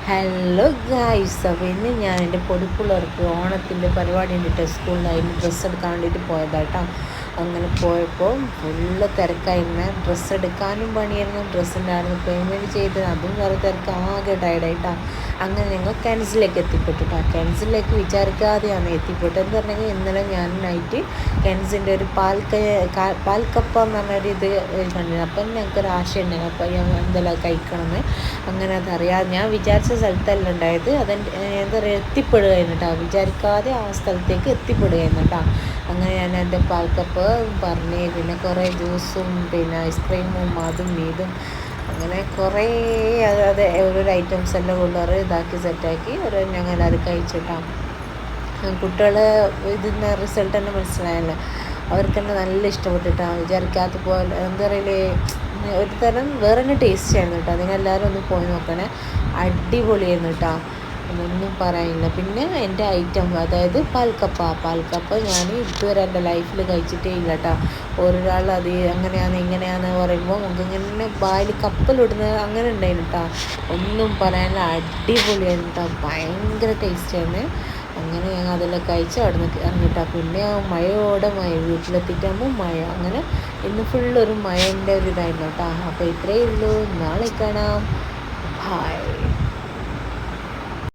Hello guys, അപ്പോൾ ഇന്ന് ഞാൻ എൻ്റെ പൊടിപ്പിള്ളേർക്ക് ഓണത്തിൻ്റെ പരിപാടി ഉണ്ടിട്ട് സ്കൂളിൽ അതിന് ഡ്രസ്സ് എടുക്കാൻ വേണ്ടിയിട്ട് പോയതാട്ടോ. അങ്ങനെ പോയപ്പോൾ ഫുള്ള് തിരക്കായിരുന്നു. ഡ്രസ്സ് എടുക്കാനും പണിയായിരുന്നു, ഡ്രസ്സിൻ്റെ പേയ്മെൻറ്റ് ചെയ്ത് അതും വേറെ തിരക്ക്, ആകെ ടയർഡായിട്ടാണ്. അങ്ങനെ ഞങ്ങൾ കെൻസിലേക്ക് എത്തിപ്പെട്ടിട്ടാ. കെൻസിലേക്ക് വിചാരിക്കാതെയാണ് എത്തിപ്പെട്ടത്. എന്ന് പറഞ്ഞെങ്കിൽ ഇന്നലെ ഞാൻ നൈറ്റ് കെൻസിൻ്റെ ഒരു പാൽക്കപ്പ എന്ന് പറഞ്ഞൊരു ഇത് കണ്ടിരുന്നു. അപ്പം ഞങ്ങൾക്കൊരു ആശയം ഉണ്ടായിരുന്നു, അപ്പോൾ ഞാൻ എന്തെല്ലാം കഴിക്കണമെന്ന്. അങ്ങനെ അതറിയാതെ ഞാൻ വിചാരിച്ച സ്ഥലത്തല്ല ഉണ്ടായത്, എന്താ പറയുക, എത്തിപ്പെടുകയായിരുന്നു കേട്ടോ. വിചാരിക്കാതെ ആ സ്ഥലത്തേക്ക് എത്തിപ്പെടുകയായിരുന്നു കേട്ടോ. അങ്ങനെ ഞാൻ എൻ്റെ പാൽക്കപ്പ് പറഞ്ഞ്, പിന്നെ കുറേ ജ്യൂസും പിന്നെ ഐസ്ക്രീമും അതും ഇതും അങ്ങനെ കുറേ ഓരോരോ ഐറ്റംസ് എല്ലാം കൊണ്ടുവരെ ഇതാക്കി സെറ്റാക്കി ഞങ്ങൾ അത് കഴിച്ചിട്ടാണ്. കുട്ടികൾ ഇതിൻ്റെ റിസൾട്ട് തന്നെ മനസ്സിലായല്ലോ, അവർക്ക് തന്നെ നല്ല ഇഷ്ടപ്പെട്ടിട്ടാണ്. വിചാരിക്കാത്ത പോലെ എന്താ പറയലേ, ഒരു തരം വേറെ തന്നെ ടേസ്റ്റ് ആയിരുന്നു കേട്ടോ. നിങ്ങളെല്ലാവരും ഒന്ന് പോയി നോക്കണേ, അടിപൊളിയായിരുന്നു കേട്ടോ, ഒന്നും പറയാനില്ല. പിന്നെ എൻ്റെ ഐറ്റം, അതായത് പാൽക്കപ്പ ഞാൻ ഇതുവരെ എൻ്റെ ലൈഫിൽ കഴിച്ചിട്ടേ ഇല്ല കേട്ടോ. ഒരാൾ അത് അങ്ങനെയാണ് ഇങ്ങനെയാണെന്ന് പറയുമ്പോൾ നമുക്ക് ഇങ്ങനെ വായിൽ കപ്പലിടുന്ന അങ്ങനെ ഉണ്ടായിരുന്നു കേട്ടോ. ഒന്നും പറയാനില്ല, അടിപൊളിയായിരുന്നു കേട്ടോ, ഭയങ്കര ടേസ്റ്റായിരുന്നു. അങ്ങനെ ഞങ്ങൾ അതെല്ലാം കഴിച്ച് അവിടെ നിന്ന് ഇറങ്ങിയിട്ടാണ്. പിന്നെ മഴ വീട്ടിലെത്തിയിട്ടാകുമ്പോൾ മഴ, അങ്ങനെ ഇന്ന് ഫുള്ളൊരു മഴേൻ്റെ ഒരു ഇതായിരുന്നു കേട്ടോ. അപ്പോൾ ഇത്രയേ ഉള്ളൂ, നാളെ കാണാം, ബായ്.